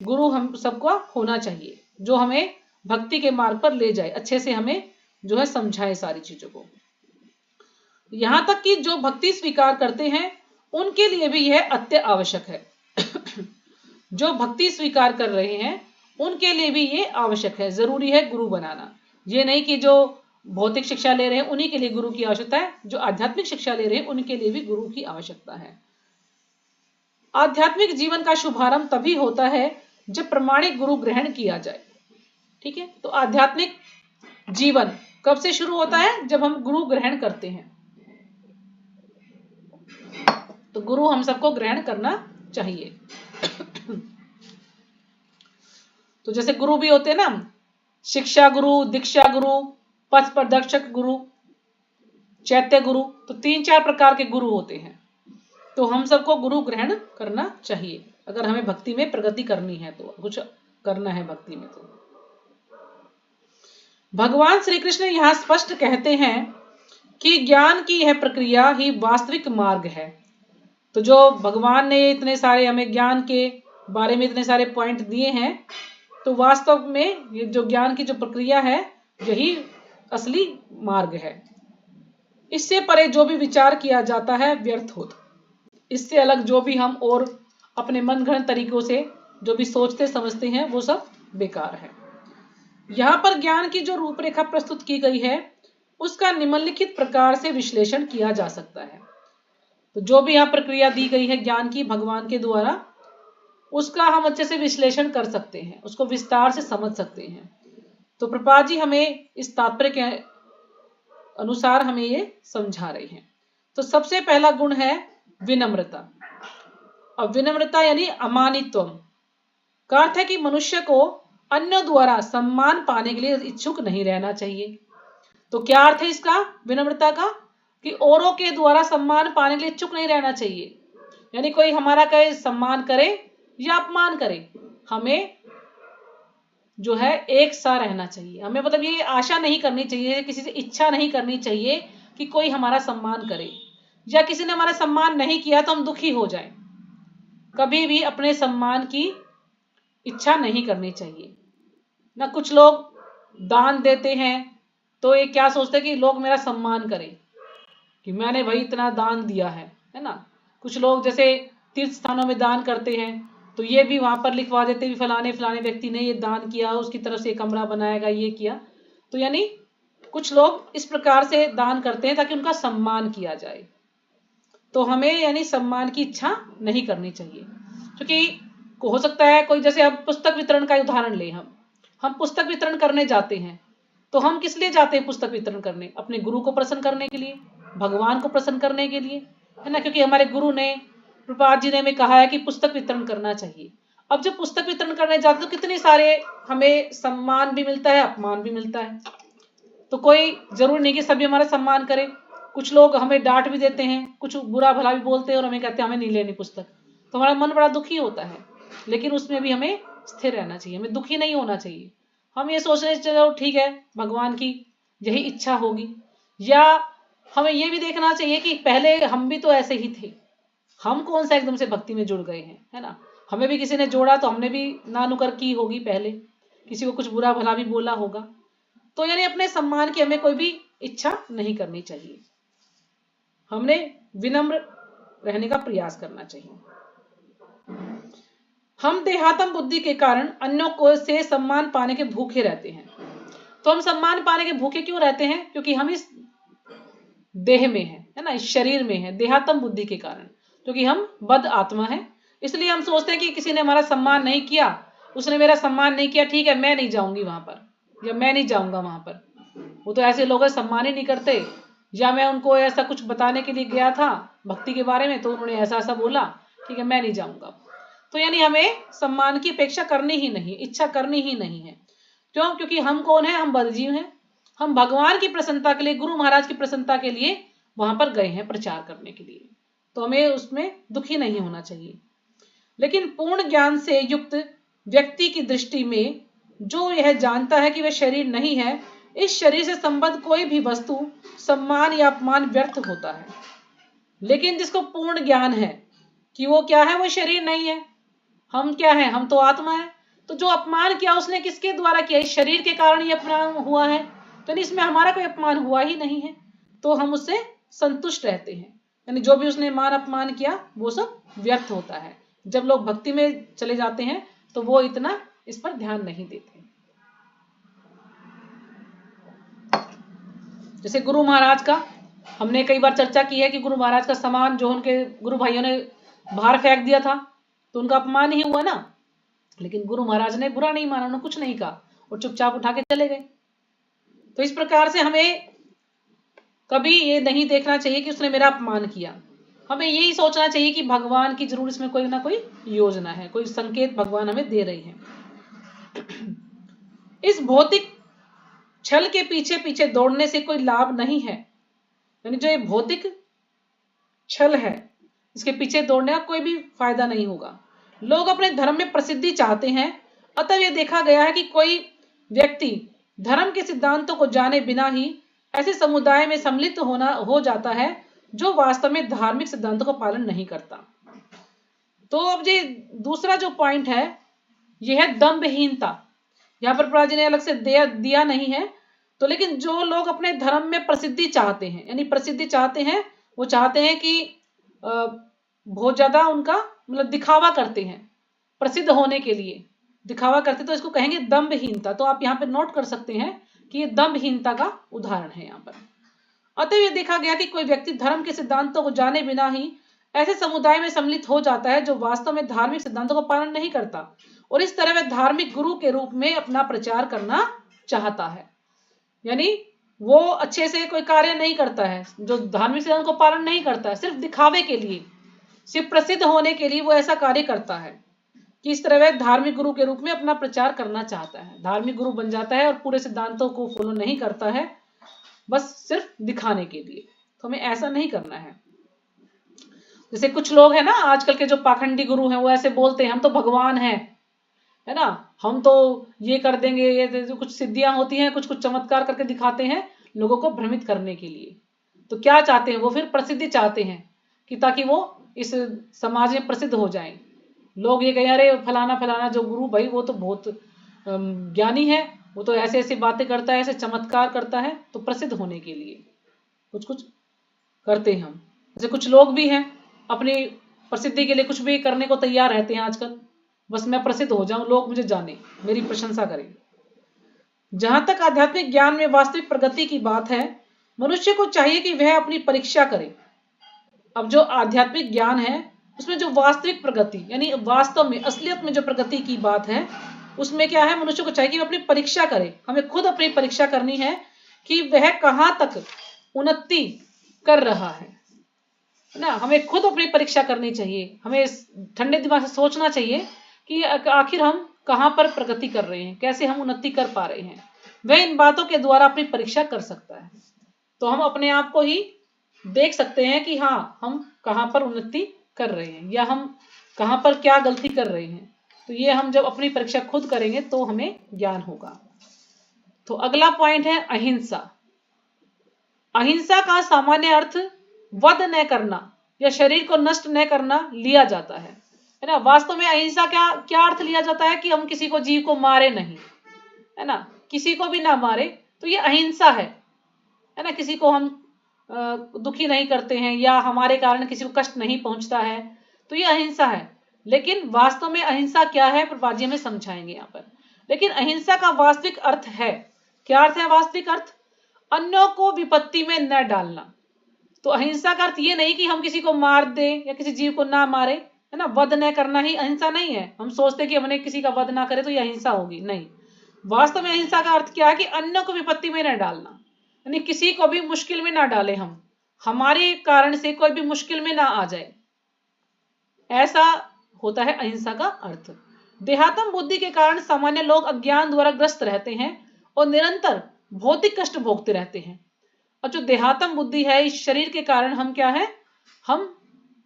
S1: गुरु हम सबका होना चाहिए जो हमें भक्ति के मार्ग पर ले जाए, अच्छे से हमें जो है समझाए सारी चीजों को। यहां तक कि जो भक्ति स्वीकार करते हैं उनके लिए भी यह अत्य आवश्यक है। जो भक्ति स्वीकार कर रहे हैं उनके लिए भी ये आवश्यक है, जरूरी है गुरु बनाना। ये नहीं कि जो भौतिक शिक्षा ले रहे हैं उन्हीं के लिए गुरु की आवश्यकता है, जो आध्यात्मिक शिक्षा ले रहे हैं उनके लिए भी गुरु की आवश्यकता है। आध्यात्मिक जीवन का शुभारंभ तभी होता है जब प्रमाणिक गुरु ग्रहण किया जाए। ठीक है, तो आध्यात्मिक जीवन कब से शुरू होता है? जब हम गुरु ग्रहण करते हैं। तो गुरु हम सबको ग्रहण करना चाहिए। तो जैसे गुरु भी होते हैं ना, शिक्षा गुरु, दीक्षा गुरु, पथ प्रदर्शक गुरु, चैत्य गुरु, तो 3-4 प्रकार के गुरु होते हैं। तो हम सबको गुरु ग्रहण करना चाहिए अगर हमें भक्ति में प्रगति करनी है, तो कुछ करना है भक्ति में। तो भगवान श्री कृष्ण यहां स्पष्ट कहते हैं कि ज्ञान की यह प्रक्रिया ही वास्तविक मार्ग है। तो जो भगवान ने इतने सारे हमें ज्ञान के बारे में इतने सारे पॉइंट दिए हैं, तो वास्तव में ये जो ज्ञान की जो प्रक्रिया है यही असली मार्ग है। इससे परे जो भी विचार किया जाता है व्यर्थ होता। इससे अलग जो भी हम और अपने मनगढ़ंत तरीकों से जो भी सोचते समझते हैं वो सब बेकार है। यहाँ पर ज्ञान की जो रूपरेखा प्रस्तुत की गई है उसका निम्नलिखित प्रकार से विश्लेषण किया जा सकता है। तो जो भी यहाँ प्रक्रिया दी गई है ज्ञान की भगवान के द्वारा, उसका हम अच्छे से विश्लेषण कर सकते हैं, उसको विस्तार से समझ सकते हैं। तो प्रभुपाद जी हमें इस तात्पर्य के अनुसार हमें ये समझा रहे हैं। तो सबसे पहला गुण है विनम्रता। और विनम्रता यानी अमानित्व का अर्थ है कि मनुष्य को अन्यों द्वारा सम्मान पाने के लिए इच्छुक नहीं रहना चाहिए। तो क्या अर्थ है इसका, विनम्रता का, कि औरों के द्वारा सम्मान पाने के लिए इच्छुक नहीं रहना चाहिए। यानी कोई हमारा कहे सम्मान करे या अपमान करे, हमें जो है एक सा रहना चाहिए। हमें मतलब ये आशा नहीं करनी चाहिए, किसी से इच्छा नहीं करनी चाहिए कि कोई हमारा सम्मान करे, या किसी ने हमारा सम्मान नहीं किया तो हम दुखी हो जाएं। कभी भी अपने सम्मान की इच्छा नहीं करनी चाहिए ना। कुछ लोग दान देते हैं तो ये क्या सोचते हैं कि लोग मेरा सम्मान करें, कि मैंने भाई इतना दान दिया है ना। कुछ लोग जैसे तीर्थ स्थानों में दान करते हैं तो ये भी वहां पर लिखवा देते भी फलाने फलाने व्यक्ति ने ये दान किया, उसकी तरफ से कमरा बनाएगा, ये किया। तो यानी कुछ लोग इस प्रकार से दान करते हैं ताकि उनका सम्मान किया जाए। तो हमें यानी सम्मान की इच्छा नहीं करनी चाहिए, क्योंकि हो सकता है कोई, जैसे अब पुस्तक वितरण का उदाहरण ले, हम पुस्तक वितरण करने जाते हैं तो हम किस लिए जाते हैं पुस्तक वितरण करने? अपने गुरु को प्रसन्न करने के लिए, भगवान को प्रसन्न करने के लिए, है ना। क्योंकि हमारे गुरु ने, प्रभुपाद जी ने हमें कहा है कि पुस्तक वितरण करना चाहिए। अब जब पुस्तक वितरण करने जाते तो कितने सारे हमें सम्मान भी मिलता है, अपमान भी मिलता है। तो कोई जरूरी नहीं कि सभी हमारा सम्मान करे। कुछ लोग हमें डांट भी देते हैं, कुछ बुरा भला भी बोलते हैं और हमें कहते हैं हमें नहीं लेनी पुस्तक, तो हमारा मन बड़ा दुखी होता है। लेकिन उसमें भी हमें स्थिर रहना चाहिए, हमें दुखी नहीं होना चाहिए। हम ये सोच रहे चलो ठीक है, भगवान की यही इच्छा होगी। या हमें ये भी देखना चाहिए कि पहले हम भी तो ऐसे ही थे, हम कौन सा एकदम से भक्ति में जुड़ गए हैं, है ना। हमें भी किसी ने जोड़ा तो हमने भी नानुकर की होगी, पहले किसी को कुछ बुरा भला भी बोला होगा। तो यानी अपने सम्मान की हमें कोई भी इच्छा नहीं करनी चाहिए, हमने विनम्र रहने का प्रयास करना चाहिए। हम देहात्म बुद्धि के कारण अन्यों को से सम्मान पाने के भूखे रहते हैं। तो हम सम्मान पाने के भूखे क्यों रहते हैं? क्योंकि हम इस देह में है ना, इस शरीर में है, देहात्म बुद्धि के कारण, क्योंकि हम बद्ध आत्मा है। इसलिए हम सोचते हैं कि किसी ने हमारा सम्मान नहीं किया, उसने मेरा सम्मान नहीं किया, ठीक है मैं नहीं जाऊंगी वहां पर, या मैं नहीं जाऊंगा वहां पर, वो तो ऐसे लोग सम्मान ही नहीं करते। या मैं उनको ऐसा कुछ बताने के लिए गया था भक्ति के बारे में, तो उन्होंने ऐसा ऐसा बोला, ठीक है मैं नहीं जाऊंगा। तो यानी हमें सम्मान की अपेक्षा करनी ही नहीं, इच्छा करनी ही नहीं है। क्यों? क्योंकि हम कौन है? हम बद्धजीव हैं। हम भगवान की प्रसन्नता के लिए, गुरु महाराज की प्रसन्नता के लिए वहां पर गए हैं प्रचार करने के लिए, तो हमें उसमें दुखी नहीं होना चाहिए। लेकिन पूर्ण ज्ञान से युक्त व्यक्ति की दृष्टि में जो यह जानता है कि वह शरीर नहीं है, इस शरीर से संबद्ध कोई भी वस्तु, सम्मान या अपमान व्यर्थ होता है। लेकिन जिसको पूर्ण ज्ञान है कि वो क्या है, वो शरीर नहीं है, हम क्या है, हम तो आत्मा है। तो जो अपमान किया उसने किसके द्वारा किया? इस शरीर के कारण ही अपमान हुआ है, तो इसमें हमारा कोई अपमान हुआ ही नहीं है, तो हम उससे संतुष्ट रहते हैं। यानी जो भी उसने मान अपमान किया वो सब व्यर्थ होता है। जब लोग भक्ति में चले जाते हैं तो वो इतना इस पर ध्यान नहीं देते। जैसे गुरु महाराज का हमने कई बार चर्चा की है कि गुरु महाराज का सामान जो उनके गुरु भाइयों ने बाहर फेंक दिया था तो उनका अपमान ही हुआ ना। लेकिन गुरु महाराज ने बुरा नहीं माना, उन्होंने कुछ नहीं कहा और चुपचाप उठा के चले गए। तो इस प्रकार से हमें कभी ये नहीं देखना चाहिए कि उसने मेरा अपमान किया, हमें यही सोचना चाहिए कि भगवान की जरूर इसमें कोई ना कोई योजना है, कोई संकेत भगवान हमें दे रहे हैं। इस भौतिक छल के पीछे पीछे दौड़ने से कोई लाभ नहीं है। यानी जो ये भौतिक छल है इसके पीछे दौड़ने का कोई भी फायदा नहीं होगा। लोग अपने धर्म में प्रसिद्धि चाहते हैं, अतः यह देखा गया है कि कोई व्यक्ति धर्म के सिद्धांतों को जाने बिना ही ऐसे समुदाय में सम्मिलित हो जाता है जो वास्तव में धार्मिक सिद्धांतों का पालन नहीं करता। तो अब ये दूसरा जो पॉइंट है यह है दंभहीनता। यहाँ पर प्रभुपाद जी ने अलग से दिया नहीं है, तो लेकिन जो लोग अपने धर्म में प्रसिद्धि चाहते हैं, यानी प्रसिद्धि चाहते हैं, वो चाहते हैं कि बहुत ज्यादा उनका मतलब दिखावा करते हैं, प्रसिद्ध होने के लिए दिखावा करते, तो इसको कहेंगे दंभहीनता। तो आप यहाँ पे नोट कर सकते हैं कि ये दंभहीनता का उदाहरण है यहाँ पर। अतः यह देखा गया कि कोई व्यक्ति धर्म के सिद्धांतों को जाने बिना ही ऐसे समुदाय में सम्मिलित हो जाता है जो वास्तव में धार्मिक सिद्धांतों का पालन नहीं करता, और इस तरह वह धार्मिक गुरु के रूप में अपना प्रचार करना चाहता है। यानी वो अच्छे से कोई कार्य नहीं करता है, जो धार्मिक सिद्धांतों को पालन नहीं करता है, सिर्फ दिखावे के लिए, सिर्फ प्रसिद्ध होने के लिए वो ऐसा कार्य करता है कि इस तरह वह धार्मिक गुरु के रूप में अपना प्रचार करना चाहता है, धार्मिक गुरु बन जाता है और पूरे सिद्धांतों को फॉलो नहीं करता है, बस सिर्फ दिखाने के लिए। तो हमें ऐसा नहीं करना है। जैसे कुछ लोग हैं ना आजकल के जो पाखंडी गुरु हैं, वो ऐसे बोलते हैं हम तो भगवान हैं, है ना, हम तो ये कर देंगे, ये जो कुछ सिद्धियां होती हैं, कुछ कुछ चमत्कार करके दिखाते हैं लोगों को भ्रमित करने के लिए। तो क्या चाहते हैं वो? फिर प्रसिद्धि चाहते हैं कि ताकि वो इस समाज में प्रसिद्ध हो जाएं। लोग ये कहें अरे फलाना फलाना जो गुरु भाई वो तो बहुत ज्ञानी है, वो तो ऐसे ऐसी बातें करता है, ऐसे चमत्कार करता है, तो प्रसिद्ध होने के लिए कुछ कुछ करते हैं हम। जैसे कुछ लोग भी हैं अपनी प्रसिद्धि के लिए कुछ भी करने को तैयार रहते हैं आजकल, बस मैं प्रसिद्ध हो जाऊं, लोग मुझे जाने, मेरी प्रशंसा करें। जहां तक आध्यात्मिक ज्ञान में वास्तविक प्रगति की बात है, मनुष्य को चाहिए कि वह अपनी परीक्षा करे। अब जो आध्यात्मिक ज्ञान है उसमें जो वास्तविक प्रगति यानी वास्तव में असलियत में जो प्रगति की बात है, उसमें क्या है, मनुष्य को चाहिए कि वह अपनी परीक्षा करे। हमें खुद अपनी परीक्षा करनी है कि वह कहां तक उन्नति कर रहा है ना। हमें खुद अपनी परीक्षा करनी चाहिए। हमें ठंडे दिमाग से सोचना चाहिए कि आखिर हम कहां पर प्रगति कर रहे हैं, कैसे हम उन्नति कर पा रहे हैं। वह इन बातों के द्वारा अपनी परीक्षा कर सकता है। तो हम अपने आप को ही देख सकते हैं कि हाँ, हम कहां पर उन्नति कर रहे हैं या हम कहां पर क्या गलती कर रहे हैं। तो ये हम जब अपनी परीक्षा खुद करेंगे तो हमें ज्ञान होगा। तो अगला पॉइंट है अहिंसा। अहिंसा का सामान्य अर्थ वध न करना या शरीर को नष्ट न करना लिया जाता है ना। वास्तव में अहिंसा क्या क्या अर्थ लिया जाता है कि हम किसी को, जीव को मारे नहीं, है ना, किसी को भी ना मारे, तो ये अहिंसा है ना। किसी को हम दुखी नहीं करते हैं या हमारे कारण किसी को कष्ट नहीं पहुंचता है, तो ये अहिंसा है। लेकिन वास्तव में अहिंसा क्या है, प्रभुपाद जी हमें समझाएंगे यहाँ पर। लेकिन अहिंसा का वास्तविक अर्थ है, क्या अर्थ है वास्तविक अर्थ? अन्यों को विपत्ति में न डालना। तो अहिंसा का अर्थ ये नहीं कि हम किसी को मार दे या किसी जीव को ना मारे, है ना। वध न करना ही अहिंसा नहीं है। हम सोचते कि हमने किसी का वध ना करे तो ये अहिंसा होगी, नहीं। वास्तव में अहिंसा का अर्थ क्या है कि अन्यों को विपत्ति में न डालना, यानी किसी को भी मुश्किल में ना डाले, हम हमारे कारण से कोई भी मुश्किल में ना आ जाए, ऐसा होता है अहिंसा का अर्थ। देहात्म बुद्धि के कारण सामान्य लोग अज्ञान द्वारा ग्रस्त रहते हैं और निरंतर भौतिक कष्ट भोगते रहते हैं। और जो देहात्म बुद्धि है, इस शरीर के कारण हम क्या है, हम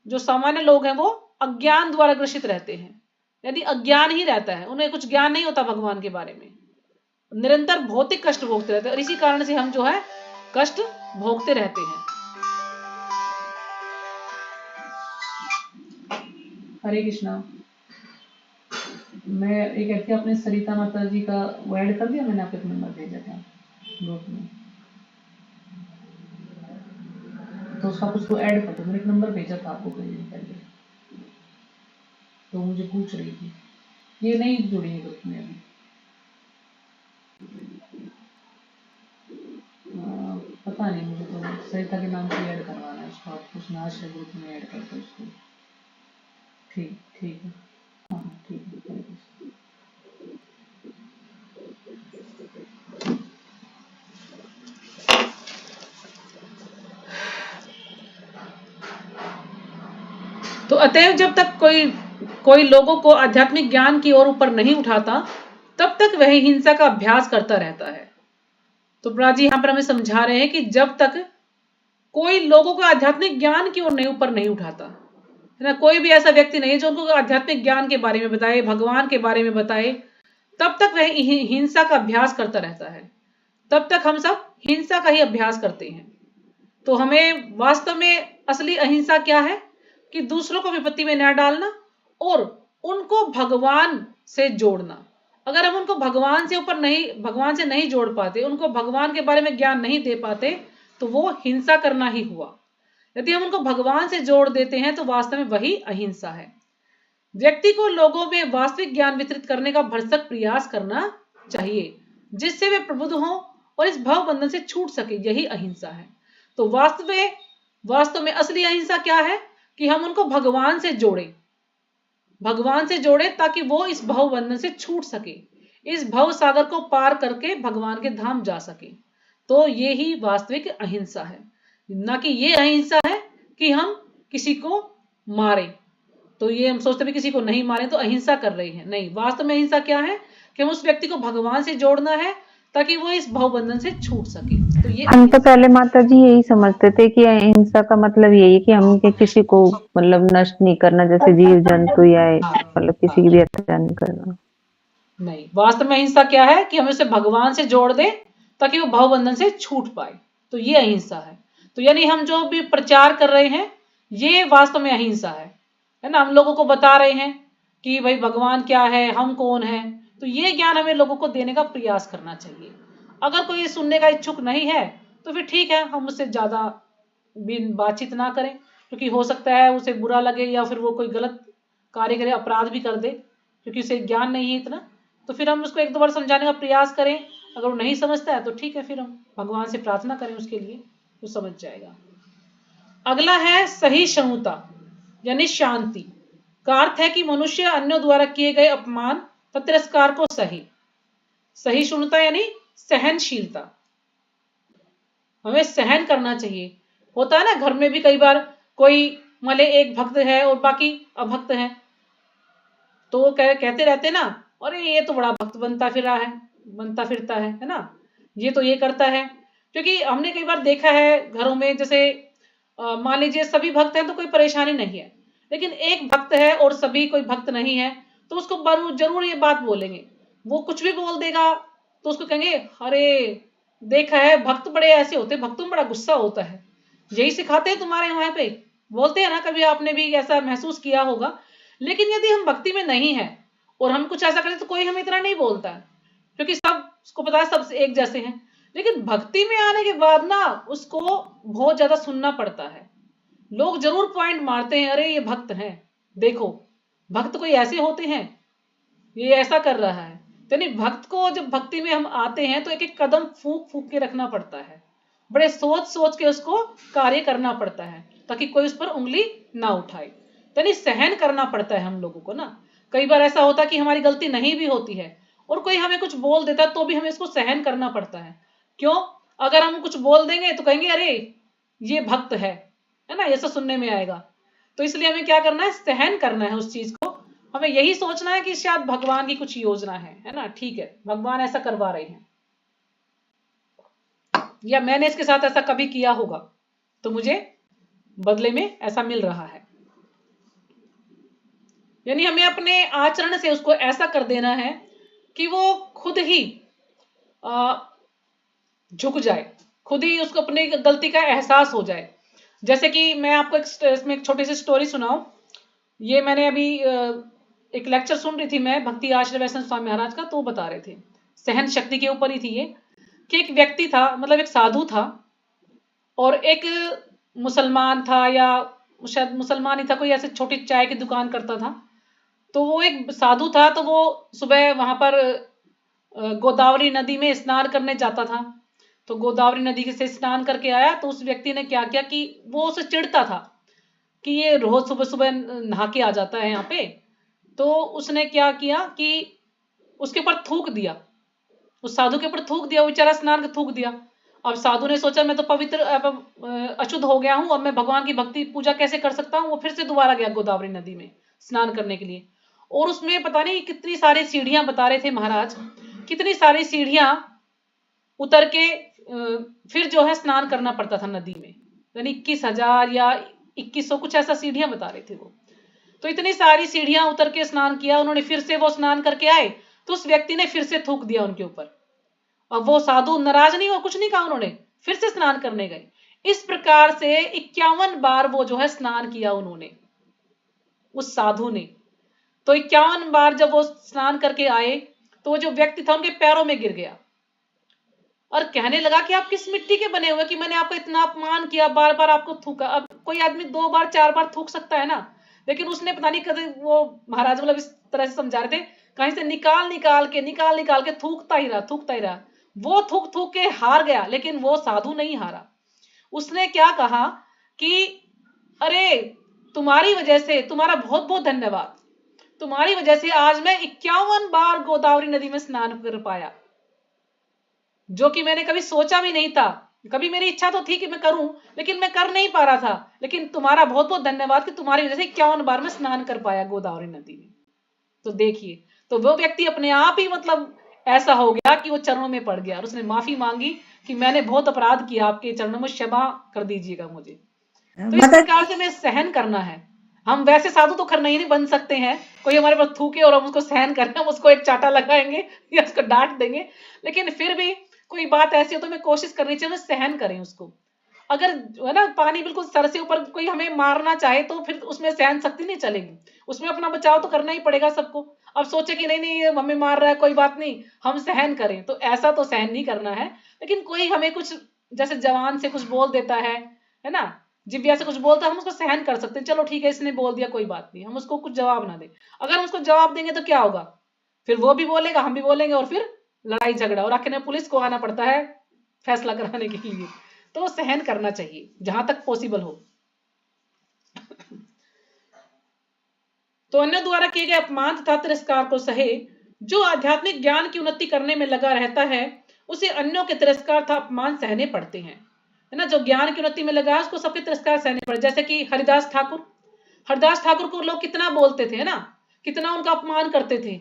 S1: जो सामान्य लोग हैं वो अज्ञान द्वारा ग्रसित रहते हैं, यदि अज्ञान ही रहता है, उन्हें कुछ ज्ञान नहीं होता भगवान के बारे में, निरंतर भौतिक कष्ट भोगते रहते हैं और इसी कारण से हम जो है कष्ट भोगते रहते हैं। हरे कृष्णा। मैं एक ऐसे अपने सरिता माता जी का वो ऐड कर दिया, मैंने आपको एक नंबर भेजा था ग्रुप में, तो उसका कुछ तो ऐड कर दो। मैंने एक नंबर भेजा था आपको कई दिन पहले, तो मुझे पूछ रही थी, ये नहीं जुड़ी है ग्रुप में अभी। पता नहीं, मुझे तो सरिता के नाम से ऐड करवाना है उसको, आप उसमें आज से ग्रुप में ऐड करते उसको। ठीक ठीक है, हाँ ठीक है। तो अतएव जब तक कोई लोगों को आध्यात्मिक ज्ञान की ओर ऊपर नहीं उठाता, तब तक वह हिंसा का अभ्यास करता रहता है। तो प्रभुपाद जी यहाँ पर हमें समझा रहे हैं कि जब तक कोई लोगों को आध्यात्मिक ज्ञान की ओर ऊपर नहीं उठाता, है ना, कोई भी ऐसा व्यक्ति नहीं है जो उनको आध्यात्मिक ज्ञान के बारे में बताए, भगवान के बारे में बताए, तब तक वह हिंसा का अभ्यास करता रहता है। तब तक हम सब हिंसा का ही अभ्यास करते हैं। तो हमें वास्तव में असली अहिंसा क्या है कि दूसरों को विपत्ति में न डालना और उनको भगवान से जोड़ना। अगर हम उनको भगवान से नहीं जोड़ पाते, उनको भगवान के बारे में ज्ञान नहीं दे पाते, तो वो हिंसा करना ही हुआ। यदि हम उनको भगवान से जोड़ देते हैं तो वास्तव में वही अहिंसा है। व्यक्ति को लोगों में वास्तविक ज्ञान वितरित करने का भरसक प्रयास करना चाहिए, जिससे वे प्रबुद्ध हों और इस भव बंधन से छूट सके, यही अहिंसा है। तो वास्तव में असली अहिंसा क्या है कि हम उनको भगवान से जोड़े ताकि वो इस भव बंधन से छूट सके, इस भव सागर को पार करके भगवान के धाम जा सके। तो ये ही वास्तविक अहिंसा है, ना कि ये अहिंसा है कि हम किसी को मारे। तो ये हम सोचते भी किसी को नहीं मारे तो अहिंसा कर रहे हैं, नहीं। वास्तव में अहिंसा क्या है कि हम उस व्यक्ति को भगवान से जोड़ना है ताकि वो इस भव बंधन से छूट सके। तो ये
S4: हम तो पहले माता जी यही समझते थे कि अहिंसा का मतलब यही है कि हम किसी को मतलब नष्ट नहीं करना, जैसे जीव जंतु या मतलब किसी की भी हत्या नहीं करना।
S1: नहीं, वास्तव में अहिंसा क्या है कि हम उसे भगवान से जोड़ दे ताकि वो भव बंधन से छूट पाए। तो ये अहिंसा है। तो यानी हम जो भी प्रचार कर रहे हैं ये वास्तव में अहिंसा है ना। हम लोगों को बता रहे हैं कि भाई भगवान क्या है, हम कौन है। तो ये ज्ञान हमें लोगों को देने का प्रयास करना चाहिए। अगर कोई सुनने का इच्छुक नहीं है तो फिर ठीक है, हम उससे ज्यादा भी बातचीत ना करें, क्योंकि हो सकता है उसे बुरा लगे या फिर वो कोई गलत कार्य करे, अपराध भी कर दे, क्योंकि उसे ज्ञान नहीं है इतना। तो फिर हम उसको एक दो बार समझाने का प्रयास करें। अगर वो नहीं समझता है तो ठीक है, फिर हम भगवान से प्रार्थना करें उसके लिए, वो समझ जाएगा। अगला है सहिष्णुता यानी शांति का अर्थ है कि मनुष्य अन्यों द्वारा किए गए अपमान व तिरस्कार को सहिष्णुता यानी सहनशीलता, हमें सहन करना चाहिए। होता है ना घर में भी कई बार कोई मले एक भक्त है और बाकी अभक्त है, तो वो कहते रहते ना, अरे ये तो बड़ा भक्त बनता फिरता है ना, ये तो ये करता है। क्योंकि हमने कई बार देखा है घरों में, जैसे मान लीजिए सभी भक्त हैं तो कोई परेशानी नहीं है, लेकिन एक भक्त है और सभी कोई भक्त नहीं है, तो उसको जरूर ये बात बोलेंगे। वो कुछ भी बोल देगा तो उसको कहेंगे, अरे देखा है भक्त बड़े ऐसे होते, भक्तों में बड़ा गुस्सा होता है, यही सिखाते हैं तुम्हारे वहां पे, बोलते हैं ना, कभी आपने भी ऐसा महसूस किया होगा। लेकिन यदि हम भक्ति में नहीं है और हम कुछ ऐसा करें तो कोई हमें इतना नहीं बोलता है, क्योंकि सब उसको पता है सब एक जैसे हैं। लेकिन भक्ति में आने के बाद ना उसको बहुत ज्यादा सुनना पड़ता है। लोग जरूर पॉइंट मारते हैं, अरे ये भक्त हैं, देखो भक्त कोई ऐसे होते हैं, ये ऐसा कर रहा है। यानी भक्त को जब भक्ति में हम आते हैं तो एक एक कदम फूक फूक के रखना पड़ता है, बड़े सोच सोच के उसको कार्य करना पड़ता है, ताकि कोई उस पर उंगली ना उठाए। यानी सहन करना पड़ता है हम लोगों को ना। कई बार ऐसा होता है कि हमारी गलती नहीं भी होती है और कोई हमें कुछ बोल देता है तो भी हमें इसको सहन करना पड़ता है। क्यों? अगर हम कुछ बोल देंगे तो कहेंगे अरे ये भक्त है ना, ऐसा सुनने में आएगा। तो इसलिए हमें क्या करना है, सहन करना है उस चीज को। हमें यही सोचना है कि शायद भगवान की कुछ योजना है ना, ठीक है भगवान ऐसा करवा रहे हैं, या मैंने इसके साथ ऐसा कभी किया होगा तो मुझे बदले में ऐसा मिल रहा है। यानी हमें अपने आचरण से उसको ऐसा कर देना है कि वो खुद ही झुक जाए, खुद ही उसको अपनी गलती का एहसास हो जाए। जैसे कि मैं आपको इसमें एक छोटी सी स्टोरी सुनाऊं। ये मैंने अभी एक लेक्चर सुन रही थी मैं, भक्ति आश्रय वैष्णव स्वामी महाराज का, तो वो बता रहे थे सहन शक्ति के ऊपर ही थी ये, कि एक व्यक्ति था, मतलब एक साधु था और एक मुसलमान था, या शायद मुसलमान ही था, कोई ऐसे छोटी चाय की दुकान करता था। तो वो एक साधु था, तो वो सुबह वहां पर गोदावरी नदी में स्नान करने जाता था। तो गोदावरी नदी से स्नान करके आया तो उस व्यक्ति ने क्या किया कि वो उसे चिढ़ता था कि ये रोज सुबह सुबह नहा के आ जाता है यहाँ पे। तो उसने क्या किया कि उसके ऊपर थूक दिया, उस साधु के ऊपर थूक दिया, वो बेचारा स्नान कर थूक दिया। अब साधु ने सोचा मैं तो पवित्र अशुद्ध हो गया हूं, अब मैं भगवान की भक्ति पूजा कैसे कर सकता हूँ। वो फिर से दोबारा गया गोदावरी नदी में स्नान करने के लिए, और उसमें पता नहीं कितनी सारी सीढ़ियां बता रहे थे महाराज, कितनी सारी सीढ़ियां उतर के फिर जो है स्नान करना पड़ता था नदी में। यानी 21,000 या 2100 कुछ ऐसा सीढ़ियां बता रहे थे वो। तो इतनी सारी सीढ़ियां उतर के स्नान किया उन्होंने, फिर से वो स्नान करके आए तो उस व्यक्ति ने फिर से थूक दिया उनके ऊपर। अब वो साधु नाराज नहीं हुआ, कुछ नहीं कहा, उन्होंने फिर से स्नान करने गए। इस प्रकार से 51 बार वो जो है स्नान किया उन्होंने, उस साधु ने। तो 51 बार जब वो स्नान करके आए तो वो जो व्यक्ति था उनके पैरों में गिर गया और कहने लगा कि आप किस मिट्टी के बने हुए कि मैंने आपका इतना अपमान किया, बार बार आपको थूका। अब कोई आदमी 2 बार 4 बार थूक सकता है ना, लेकिन उसने पता नहीं कभी, वो महाराज मतलब इस तरह से समझा रहे थे, कहीं से निकाल निकाल के थूकता ही रहा। वो थूक थूक के हार गया, लेकिन वो साधु नहीं हारा। उसने क्या कहा कि अरे तुम्हारी वजह से, तुम्हारा बहुत बहुत धन्यवाद, तुम्हारी वजह से आज मैं 51 बार गोदावरी नदी में स्नान कर पाया, जो कि मैंने कभी सोचा भी नहीं था। कभी मेरी इच्छा तो थी कि मैं करूं, लेकिन मैं कर नहीं पा रहा था। लेकिन तुम्हारा बहुत बहुत धन्यवाद कि तुम्हारी वजह से 51 बार में स्नान कर पाया गोदावरी नदी में। तो देखिए, तो वो व्यक्ति अपने आप ही मतलब ऐसा हो गया कि वो चरणों में पड़ गया और उसने माफी मांगी कि मैंने बहुत अपराध किया, आपके चरणों में क्षमा कर दीजिएगा मुझे। तो इस प्रकार से हमें सहन करना है। हम वैसे साधु तो खैर नहीं बन सकते हैं, कोई हमारे पास थूके और हम उसको सहन करें, हम उसको एक चाटा लगाएंगे या उसको डांट देंगे, लेकिन फिर भी कोई बात ऐसी हो तो हमें कोशिश करनी चाहिए, हमें सहन करें उसको। अगर है ना पानी बिल्कुल सर से ऊपर कोई हमें मारना चाहे तो फिर उसमें सहन शक्ति नहीं चलेगी, उसमें अपना बचाव तो करना ही पड़ेगा सबको। अब सोचे कि नहीं नहीं ये हमें मार रहा है, कोई बात नहीं हम सहन करें, तो ऐसा तो सहन नहीं करना है। लेकिन कोई हमें कुछ जैसे जवान से कुछ बोल देता है ना, जिव्या से कुछ बोलता है हम उसको सहन कर सकते हैं, चलो ठीक है इसने बोल दिया कोई बात नहीं, हम उसको कुछ जवाब ना दें। अगर हम उसको जवाब देंगे तो क्या होगा, फिर वो भी बोलेगा हम भी बोलेंगे और फिर लड़ाई झगड़ा, और आखिर में पुलिस को आना पड़ता है फैसला कराने के लिए। तो सहन करना चाहिए जहां तक पॉसिबल हो। तो अन्य द्वारा किए गए अपमान तथा तिरस्कार को सहे। जो आध्यात्मिक ज्ञान की उन्नति करने में लगा रहता है उसे अन्यों के तिरस्कार तथा अपमान सहने पड़ते हैं, है ना। जो ज्ञान की उन्नति में लगा उसको सबके तिरस्कार सहने पड़े। जैसे कि हरिदास ठाकुर को लोग कितना बोलते थे, है ना, कितना उनका अपमान करते थे,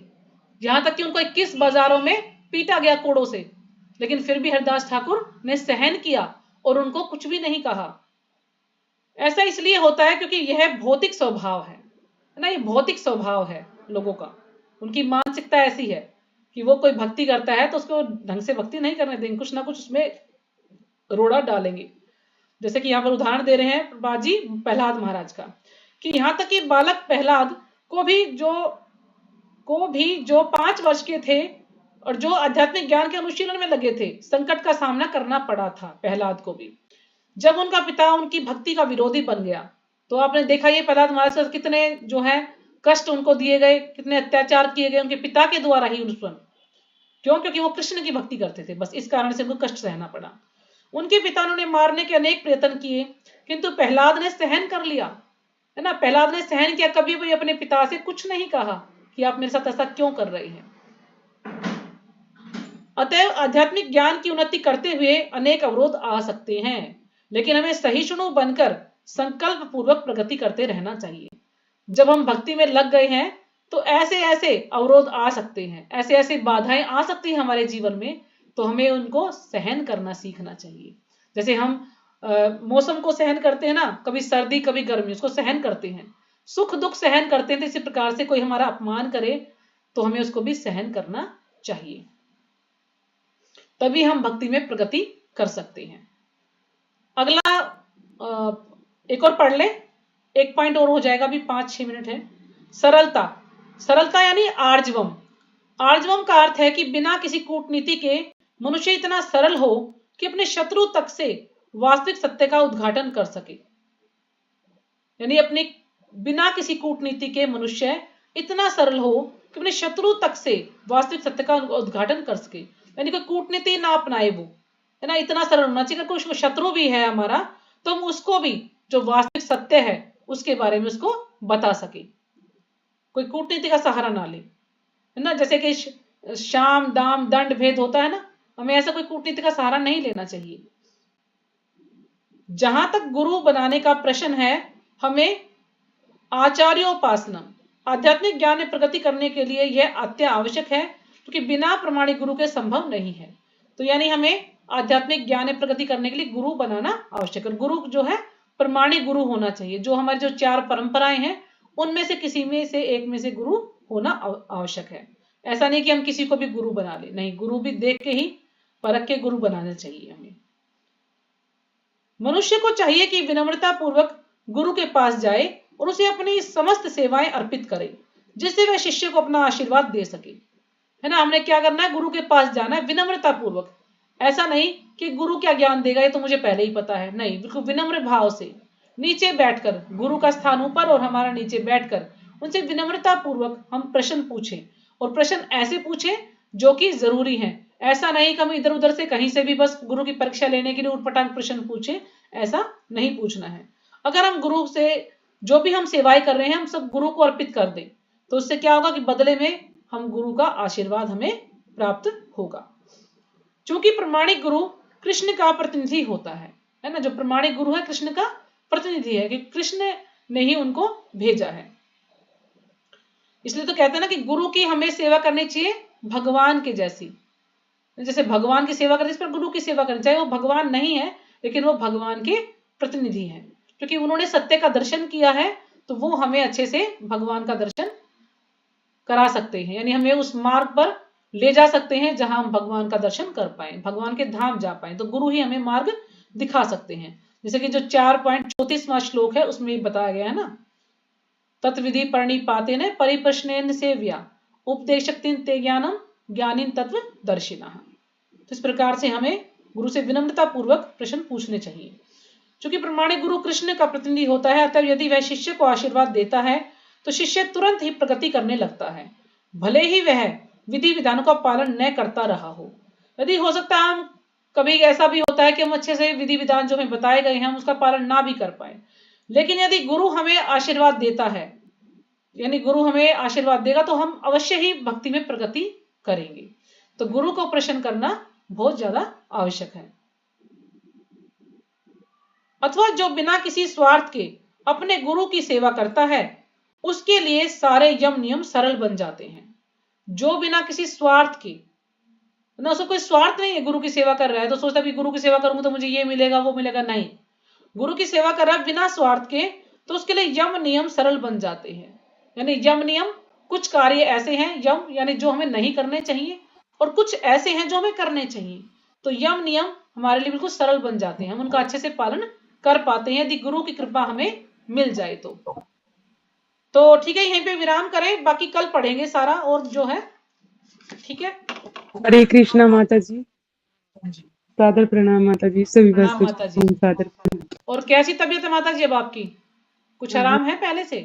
S1: यहां तक कि उनको 21 बाजारों में पीटा गया कोड़ों से, लेकिन फिर भी हरिदास ठाकुर ने सहन किया और उनको कुछ भी नहीं कहा। ऐसा इसलिए होता है क्योंकि यह भौतिक स्वभाव है ना, ये भौतिक स्वभाव है लोगों का। उनकी मानसिकता ऐसी है कि वो कोई भक्ति करता है तो उसको ढंग से भक्ति नहीं करने देंगे, कुछ ना कुछ उसमें रोड़ा डालेंगे। जैसे कि यहाँ पर उदाहरण दे रहे हैं बाजी प्रहलाद महाराज का, कि यहाँ तक कि बालक प्रहलाद को भी जो 5 वर्ष के थे और जो आध्यात्मिक ज्ञान के अनुशीलन में लगे थे, संकट का सामना करना पड़ा था प्रहलाद को भी। जब उनका पिता उनकी भक्ति का विरोधी बन गया तो आपने देखा ये प्रहलाद महाराज से कितने जो है कष्ट उनको दिए गए, कितने अत्याचार किए गए उनके पिता के द्वारा ही उन पर। क्यों? क्योंकि वो कृष्ण की भक्ति करते थे, बस इस कारण से उनको कष्ट सहना पड़ा। उनके पिता उन्होंने मारने के अनेक प्रयत्न किए किंतु प्रहलाद ने सहन कर लिया, है ना। प्रहलाद ने सहन किया, कभी भी अपने पिता से कुछ नहीं कहा कि आप मेरे साथ ऐसा क्यों कर रहे हैं। अतएव आध्यात्मिक ज्ञान की उन्नति करते हुए अनेक अवरोध आ सकते हैं, लेकिन हमें सहिष्णु बनकर संकल्प पूर्वक प्रगति करते रहना चाहिए। जब हम भक्ति में लग गए हैं तो ऐसे ऐसे अवरोध आ सकते हैं, ऐसे ऐसे बाधाएं आ सकती हैं हमारे जीवन में, तो हमें उनको सहन करना सीखना चाहिए। जैसे हम मौसम को सहन करते हैं ना, कभी सर्दी कभी गर्मी, उसको सहन करते हैं, सुख दुख सहन करते हैं। तो इसी प्रकार से कोई हमारा अपमान करे तो हमें उसको भी सहन करना चाहिए, तभी हम भक्ति में प्रगति कर सकते हैं। अगला एक और पढ़ ले, एक पॉइंट और हो जाएगा, अभी 5-6 मिनट है। सरलता यानी आर्जवम। आर्जवम का अर्थ है कि बिना किसी कूटनीति के मनुष्य इतना सरल हो कि अपने शत्रु तक से वास्तविक सत्य का उद्घाटन कर सके। यानी अपने बिना किसी कूटनीति के मनुष्य इतना सरल हो कि अपने शत्रु तक से वास्तविक सत्य का उद्घाटन कर सके, यानी कोई कूटनीति ना अपनाए वो, है ना। इतना सरल होना चाहिए, कोई शत्रु भी है हमारा तो हम उसको भी जो वास्तविक सत्य है उसके बारे में उसको बता सके, कोई कूटनीति का सहारा ना ले, है ना। जैसे कि शाम दाम दंड भेद होता है ना, हमें ऐसा कोई कूटनीति का सहारा नहीं लेना चाहिए। जहां तक गुरु बनाने का प्रश्न है, हमें आचार्योपासना आध्यात्मिक ज्ञान में प्रगति करने के लिए यह अत्य आवश्यक है, क्योंकि बिना प्रमाणिक गुरु के संभव नहीं है। तो यानी हमें आध्यात्मिक ज्ञान में प्रगति करने के लिए गुरु बनाना आवश्यक है। गुरु जो है प्रमाणिक गुरु होना चाहिए, जो हमारी जो 4 परंपराएं हैं उनमें से किसी में से एक में से गुरु होना आवश्यक है। ऐसा नहीं कि हम किसी को भी गुरु बना ले, नहीं, गुरु भी देख के ही परख के गुरु बनाना चाहिए हमें। मनुष्य को चाहिए कि विनम्रता पूर्वक गुरु के पास जाए और उसे अपनी समस्त सेवाएं अर्पित करे, जिससे वह शिष्य को अपना आशीर्वाद दे सके, है ना। हमने क्या करना है, गुरु के पास जाना है विनम्रता पूर्वक। ऐसा नहीं कि गुरु क्या ज्ञान देगा ये तो मुझे पहले ही पता है, नहीं, बिल्कुल विनम्र भाव से नीचे बैठकर, गुरु का स्थान ऊपर और हमारा नीचे बैठकर उनसे विनम्रता पूर्वक हम प्रश्न पूछें, और प्रश्न ऐसे पूछें जो कि जरूरी हैं। ऐसा नहीं कि हम इधर उधर से कहीं से भी बस गुरु की परीक्षा लेने के लिए उठपटांग प्रश्न पूछें, ऐसा नहीं पूछना है। अगर हम गुरु से जो भी हम सेवाएं कर रहे हैं हम सब गुरु को अर्पित कर दें तो उससे क्या होगा कि बदले में हम गुरु का आशीर्वाद हमें प्राप्त होगा। क्योंकि प्रमाणिक गुरु कृष्ण का प्रतिनिधि होता है ना। जो प्रमाणिक गुरु है कृष्ण का प्रतिनिधि है, कि कृष्ण ने ही उनको भेजा है। इसलिए तो कहते हैं ना कि गुरु की हमें सेवा करनी चाहिए भगवान के जैसी। जैसे भगवान की सेवा करनी, इस पर गुरु की सेवा करनी चाहिए। वो भगवान नहीं है लेकिन वो भगवान के प्रतिनिधि हैं, क्योंकि उन्होंने सत्य का दर्शन किया है तो वो हमें अच्छे से भगवान का दर्शन करा सकते हैं, यानी हमें उस मार्ग पर ले जा सकते हैं जहां हम भगवान का दर्शन कर पाए, भगवान के धाम जा पाए। तो गुरु ही हमें मार्ग दिखा सकते हैं। जैसे कि जो 4.34वां श्लोक है उसमें बताया गया है ना, तत्विधि परिपाते न परिप्रश्नेन सेव्या उपदेशक्ति ते ज्ञानम ज्ञानीन तत्व दर्शिना। तो इस प्रकार से हमें गुरु से विनम्रता पूर्वक प्रश्न पूछने चाहिए। चूंकि प्रमाणिक गुरु कृष्ण का प्रतिनिधि होता है, अतः यदि वह शिष्य को आशीर्वाद देता है तो शिष्य तुरंत ही प्रगति करने लगता है, भले ही वह विधि विधानों का पालन न करता रहा हो। यदि हो सकता है हम कभी ऐसा भी होता है कि हम अच्छे से विधि विधान जो हमें बताए गए हैं हम उसका पालन ना भी कर पाए, लेकिन यदि गुरु हमें आशीर्वाद देता है, यानी गुरु हमें आशीर्वाद देगा तो हम अवश्य ही भक्ति में प्रगति करेंगे। तो गुरु को प्रसन्न करना बहुत ज्यादा आवश्यक है। अथवा जो बिना किसी स्वार्थ के अपने गुरु की सेवा करता है उसके लिए सारे यम नियम सरल बन जाते हैं। जो बिना किसी स्वार्थ के, ना उसको कोई स्वार्थ नहीं है, गुरु की सेवा कर रहा है तो सोचता है गुरु की सेवा करूंगा तो मुझे ये मिलेगा वो मिलेगा, नहीं, गुरु की सेवा कर रहा है बिना स्वार्थ के, तो उसके लिए यम नियम सरल बन जाते हैं। यानी यम नियम, कुछ कार्य ऐसे हैं यम यानी जो हमें नहीं करने चाहिए और कुछ ऐसे हैं जो हमें करने चाहिए, तो यम नियम हमारे लिए बिल्कुल सरल बन जाते हैं, हम उनका अच्छे से पालन कर पाते हैं यदि गुरु की कृपा हमें मिल जाए तो ठीक है, यहीं पे विराम करें, बाकी कल पढ़ेंगे सारा और जो है, ठीक है।
S5: हरे कृष्णा माता जी, सादर प्रणाम माता जी, सभी
S1: प्रणाम
S5: भक्तों
S1: माता जी।
S5: को सादर प्रणाम।
S1: और कैसी तबीयत है माता जी अब आपकी? कुछ आराम है पहले से?